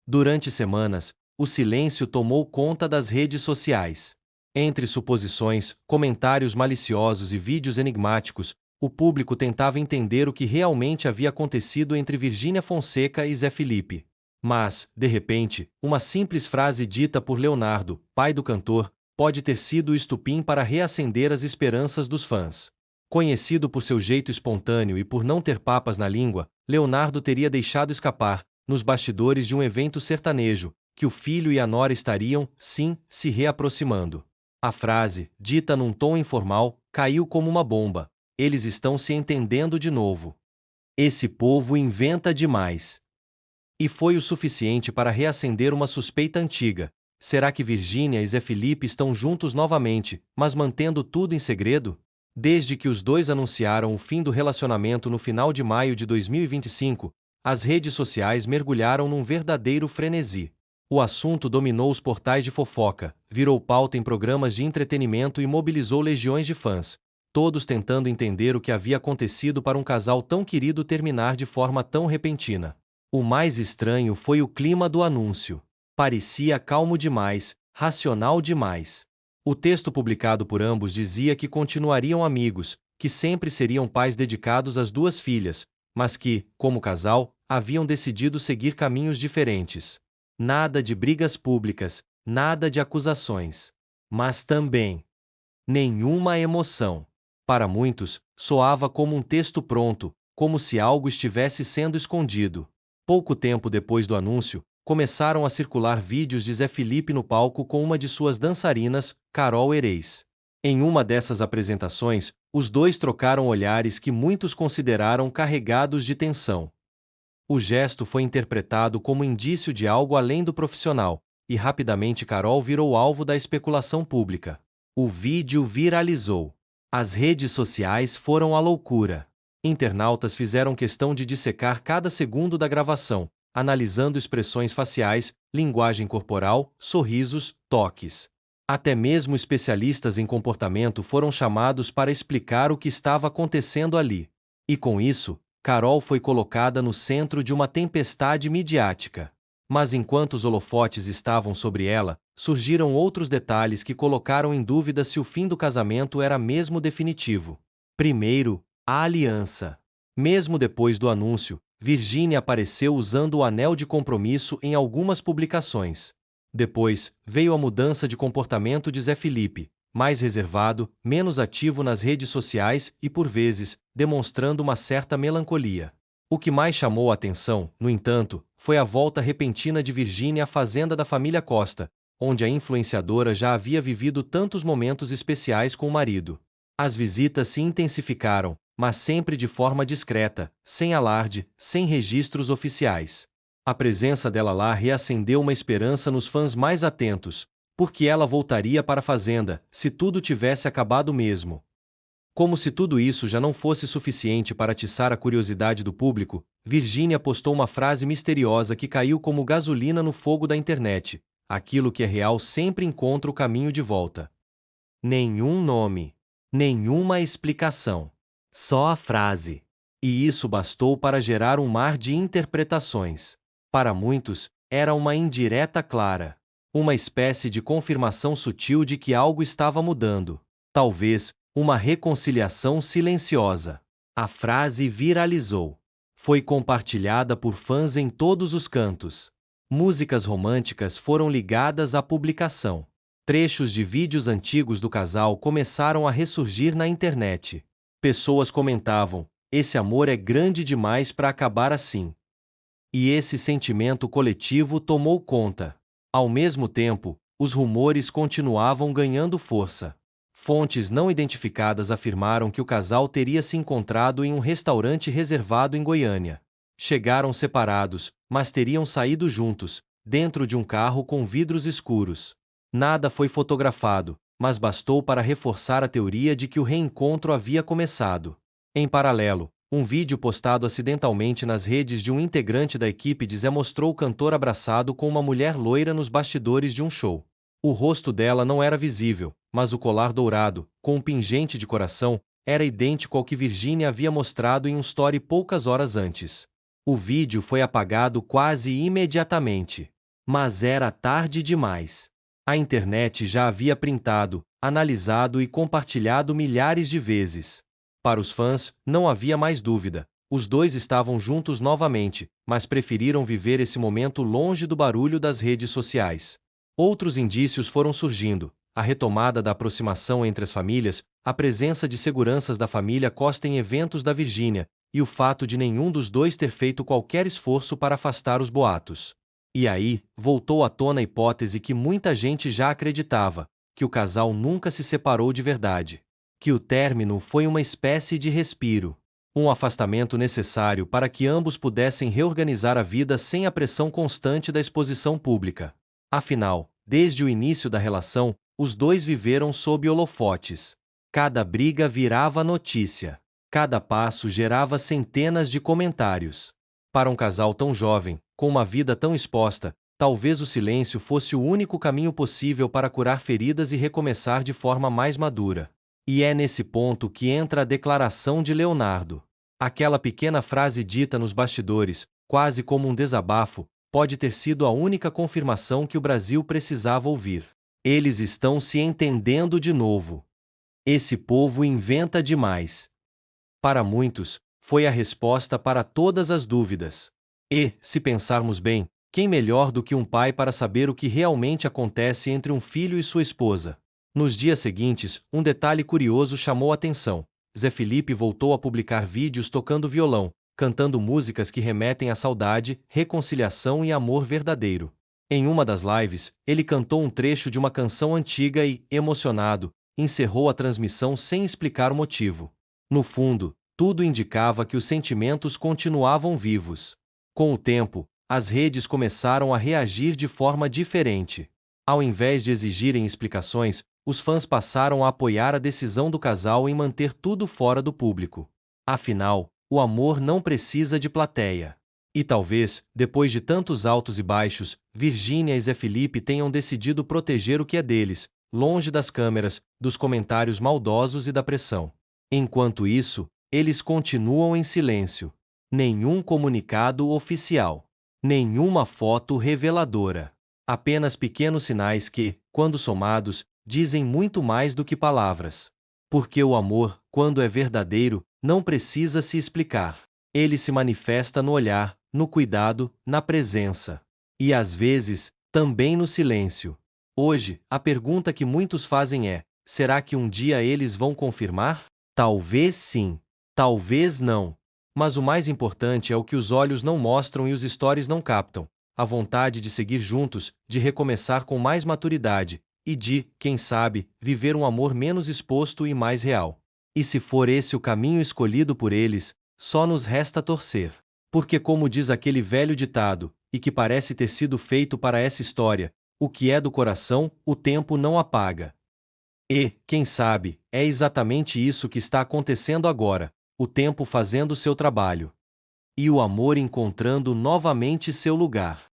Durante semanas, o silêncio tomou conta das redes sociais. Entre suposições, comentários maliciosos e vídeos enigmáticos, o público tentava entender o que realmente havia acontecido entre Virgínia Fonseca e Zé Felipe. Mas, de repente, uma simples frase dita por Leonardo, pai do cantor, pode ter sido o estupim para reacender as esperanças dos fãs. Conhecido por seu jeito espontâneo e por não ter papas na língua, Leonardo teria deixado escapar, nos bastidores de um evento sertanejo, que o filho e a nora estariam, sim, se reaproximando. A frase, dita num tom informal, caiu como uma bomba. Eles estão se entendendo de novo. Esse povo inventa demais. E foi o suficiente para reacender uma suspeita antiga. Será que Virgínia e Zé Felipe estão juntos novamente, mas mantendo tudo em segredo? Desde que os dois anunciaram o fim do relacionamento no final de maio de 2025, as redes sociais mergulharam num verdadeiro frenesi. O assunto dominou os portais de fofoca, virou pauta em programas de entretenimento e mobilizou legiões de fãs, todos tentando entender o que havia acontecido para um casal tão querido terminar de forma tão repentina. O mais estranho foi o clima do anúncio. Parecia calmo demais, racional demais. O texto publicado por ambos dizia que continuariam amigos, que sempre seriam pais dedicados às duas filhas, mas que, como casal, haviam decidido seguir caminhos diferentes. Nada de brigas públicas, nada de acusações. Mas também nenhuma emoção. Para muitos, soava como um texto pronto, como se algo estivesse sendo escondido. Pouco tempo depois do anúncio, começaram a circular vídeos de Zé Felipe no palco com uma de suas dançarinas, Carol Erez. Em uma dessas apresentações, os dois trocaram olhares que muitos consideraram carregados de tensão. O gesto foi interpretado como indício de algo além do profissional, e rapidamente Carol virou alvo da especulação pública. O vídeo viralizou. As redes sociais foram à loucura. Internautas fizeram questão de dissecar cada segundo da gravação, analisando expressões faciais, linguagem corporal, sorrisos, toques. Até mesmo especialistas em comportamento foram chamados para explicar o que estava acontecendo ali. E com isso, Carol foi colocada no centro de uma tempestade midiática. Mas enquanto os holofotes estavam sobre ela, surgiram outros detalhes que colocaram em dúvida se o fim do casamento era mesmo definitivo. Primeiro, a aliança. Mesmo depois do anúncio, Virgínia apareceu usando o anel de compromisso em algumas publicações. Depois, veio a mudança de comportamento de Zé Felipe, mais reservado, menos ativo nas redes sociais e, por vezes, demonstrando uma certa melancolia. O que mais chamou a atenção, no entanto, foi a volta repentina de Virgínia à fazenda da família Costa, onde a influenciadora já havia vivido tantos momentos especiais com o marido. As visitas se intensificaram, mas sempre de forma discreta, sem alarde, sem registros oficiais. A presença dela lá reacendeu uma esperança nos fãs mais atentos, porque ela voltaria para a fazenda, se tudo tivesse acabado mesmo. Como se tudo isso já não fosse suficiente para atiçar a curiosidade do público, Virgínia postou uma frase misteriosa que caiu como gasolina no fogo da internet: aquilo que é real sempre encontra o caminho de volta. Nenhum nome. Nenhuma explicação. Só a frase. E isso bastou para gerar um mar de interpretações. Para muitos, era uma indireta clara. Uma espécie de confirmação sutil de que algo estava mudando. Talvez, uma reconciliação silenciosa. A frase viralizou. Foi compartilhada por fãs em todos os cantos. Músicas românticas foram ligadas à publicação. Trechos de vídeos antigos do casal começaram a ressurgir na internet. Pessoas comentavam: esse amor é grande demais para acabar assim. E esse sentimento coletivo tomou conta. Ao mesmo tempo, os rumores continuavam ganhando força. Fontes não identificadas afirmaram que o casal teria se encontrado em um restaurante reservado em Goiânia. Chegaram separados, mas teriam saído juntos, dentro de um carro com vidros escuros. Nada foi fotografado, mas bastou para reforçar a teoria de que o reencontro havia começado. Em paralelo, um vídeo postado acidentalmente nas redes de um integrante da equipe de Zé mostrou o cantor abraçado com uma mulher loira nos bastidores de um show. O rosto dela não era visível, mas o colar dourado, com um pingente de coração, era idêntico ao que Virgínia havia mostrado em um story poucas horas antes. O vídeo foi apagado quase imediatamente. Mas era tarde demais. A internet já havia printado, analisado e compartilhado milhares de vezes. Para os fãs, não havia mais dúvida. Os dois estavam juntos novamente, mas preferiram viver esse momento longe do barulho das redes sociais. Outros indícios foram surgindo: a retomada da aproximação entre as famílias, a presença de seguranças da família Costa em eventos da Virgínia, e o fato de nenhum dos dois ter feito qualquer esforço para afastar os boatos. E aí, voltou à tona a hipótese que muita gente já acreditava, que o casal nunca se separou de verdade. Que o término foi uma espécie de respiro. Um afastamento necessário para que ambos pudessem reorganizar a vida sem a pressão constante da exposição pública. Afinal, desde o início da relação, os dois viveram sob holofotes. Cada briga virava notícia. Cada passo gerava centenas de comentários. Para um casal tão jovem, com uma vida tão exposta, talvez o silêncio fosse o único caminho possível para curar feridas e recomeçar de forma mais madura. E é nesse ponto que entra a declaração de Leonardo. Aquela pequena frase dita nos bastidores, quase como um desabafo, pode ter sido a única confirmação que o Brasil precisava ouvir. Eles estão se entendendo de novo. Esse povo inventa demais. Para muitos, foi a resposta para todas as dúvidas. E, se pensarmos bem, quem melhor do que um pai para saber o que realmente acontece entre um filho e sua esposa? Nos dias seguintes, um detalhe curioso chamou a atenção. Zé Felipe voltou a publicar vídeos tocando violão, cantando músicas que remetem à saudade, reconciliação e amor verdadeiro. Em uma das lives, ele cantou um trecho de uma canção antiga e, emocionado, encerrou a transmissão sem explicar o motivo. No fundo, tudo indicava que os sentimentos continuavam vivos. Com o tempo, as redes começaram a reagir de forma diferente. Ao invés de exigirem explicações, os fãs passaram a apoiar a decisão do casal em manter tudo fora do público. Afinal, o amor não precisa de plateia. E talvez, depois de tantos altos e baixos, Virgínia e Zé Felipe tenham decidido proteger o que é deles, longe das câmeras, dos comentários maldosos e da pressão. Enquanto isso, eles continuam em silêncio. Nenhum comunicado oficial. Nenhuma foto reveladora. Apenas pequenos sinais que, quando somados, dizem muito mais do que palavras. Porque o amor, quando é verdadeiro, não precisa se explicar. Ele se manifesta no olhar, no cuidado, na presença. E às vezes, também no silêncio. Hoje, a pergunta que muitos fazem é: será que um dia eles vão confirmar? Talvez sim. Talvez não. Mas o mais importante é o que os olhos não mostram e os stories não captam: a vontade de seguir juntos, de recomeçar com mais maturidade, e de, quem sabe, viver um amor menos exposto e mais real. E se for esse o caminho escolhido por eles, só nos resta torcer. Porque, como diz aquele velho ditado, e que parece ter sido feito para essa história, o que é do coração, o tempo não apaga. E, quem sabe, é exatamente isso que está acontecendo agora, o tempo fazendo seu trabalho. E o amor encontrando novamente seu lugar.